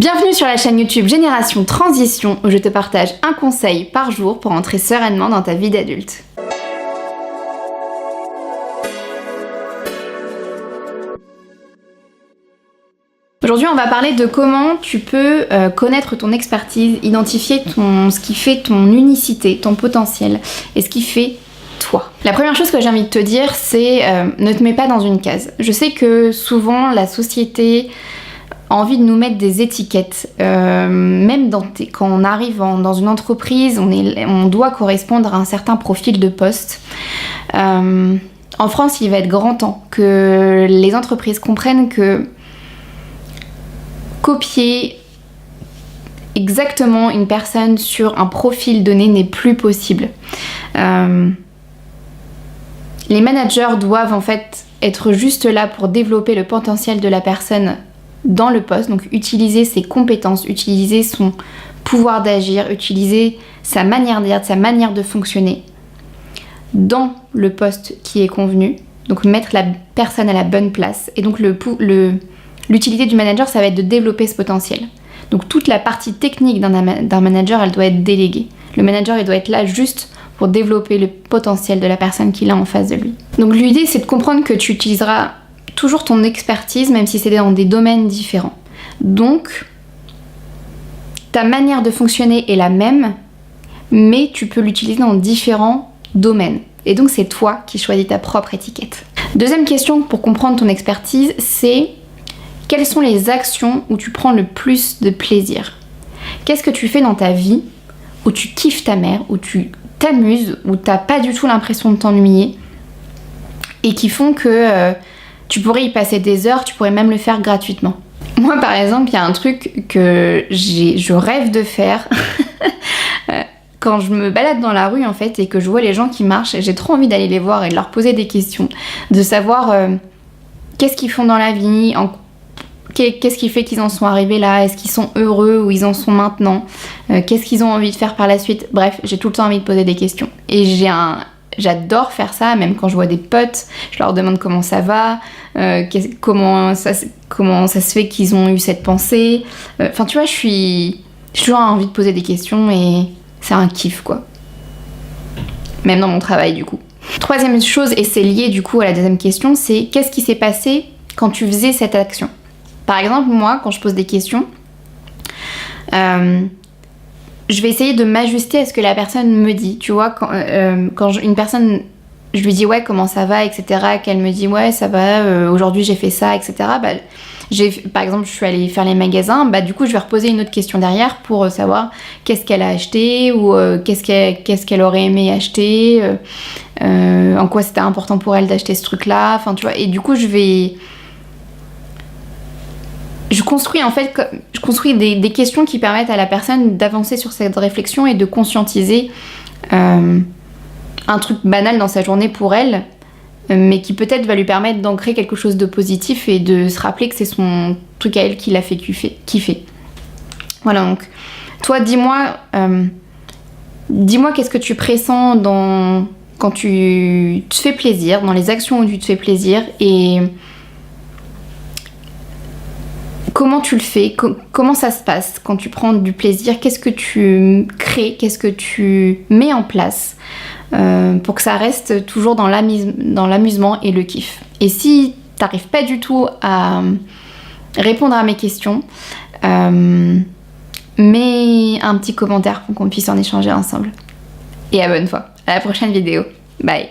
Bienvenue sur la chaîne YouTube Génération Transition où je te partage un conseil par jour pour entrer sereinement dans ta vie d'adulte. Aujourd'hui, on va parler de comment tu peux connaître ton expertise, identifier ce qui fait ton unicité, ton potentiel et ce qui fait toi. La première chose que j'ai envie de te dire, c'est ne te mets pas dans une case. Je sais que souvent la société a envie de nous mettre des étiquettes, même quand on arrive dans une entreprise, on doit correspondre à un certain profil de poste. En France, il va être grand temps que les entreprises comprennent que copier exactement une personne sur un profil donné n'est plus possible. Les managers doivent en fait être juste là pour développer le potentiel de la personne dans le poste, donc utiliser ses compétences, utiliser son pouvoir d'agir, utiliser sa manière d'être, sa manière de fonctionner dans le poste qui est convenu, donc mettre la personne à la bonne place. Et donc l'utilité du manager, ça va être de développer ce potentiel. Donc toute la partie technique d'un manager, elle doit être déléguée. Le manager, il doit être là juste pour développer le potentiel de la personne qu'il a en face de lui. Donc l'idée, c'est de comprendre que tu utiliseras toujours ton expertise, même si c'est dans des domaines différents. Donc, ta manière de fonctionner est la même, mais tu peux l'utiliser dans différents domaines. Et donc, c'est toi qui choisis ta propre étiquette. Deuxième question pour comprendre ton expertise, c'est quelles sont les actions où tu prends le plus de plaisir? Qu'est-ce que tu fais dans ta vie où tu kiffes ta mère, où tu t'amuses, où t'as pas du tout l'impression de t'ennuyer et qui font que tu pourrais y passer des heures, tu pourrais même le faire gratuitement. Moi, par exemple, il y a un truc que je rêve de faire quand je me balade dans la rue, en fait, et que je vois les gens qui marchent, j'ai trop envie d'aller les voir et de leur poser des questions, de savoir qu'est-ce qu'ils font dans la vie, qu'est-ce qui fait qu'ils en sont arrivés là, est-ce qu'ils sont heureux ou ils en sont maintenant, qu'est-ce qu'ils ont envie de faire par la suite. Bref, j'ai tout le temps envie de poser des questions. Et j'adore faire ça, même quand je vois des potes, je leur demande comment ça va, comment ça se fait qu'ils ont eu cette pensée. Enfin, tu vois, j'ai toujours envie de poser des questions et c'est un kiff, quoi. Même dans mon travail, du coup. Troisième chose, et c'est lié du coup à la deuxième question, c'est qu'est-ce qui s'est passé quand tu faisais cette action? Par exemple, moi, quand je pose des questions, je vais essayer de m'ajuster à ce que la personne me dit. Tu vois, quand une personne, je lui dis ouais, comment ça va, etc., qu'elle me dit ouais, ça va, aujourd'hui j'ai fait ça, etc., par exemple, je suis allée faire les magasins, du coup, je vais reposer une autre question derrière pour savoir qu'est-ce qu'elle a acheté ou qu'est-ce qu'elle aurait aimé acheter, en quoi c'était important pour elle d'acheter ce truc-là, enfin, tu vois, et du coup, je construis des questions qui permettent à la personne d'avancer sur cette réflexion et de conscientiser un truc banal dans sa journée pour elle, mais qui peut-être va lui permettre d'ancrer quelque chose de positif et de se rappeler que c'est son truc à elle qui l'a fait kiffer. Voilà, donc toi, dis-moi qu'est-ce que tu pressens quand tu te fais plaisir, dans les actions où tu te fais plaisir, et comment tu le fais, comment ça se passe quand tu prends du plaisir, qu'est-ce que tu crées, qu'est-ce que tu mets en place pour que ça reste toujours dans l'amusement et le kiff. Et si t'arrives pas du tout à répondre à mes questions, mets un petit commentaire pour qu'on puisse en échanger ensemble. Et abonne-toi. À la prochaine vidéo. Bye.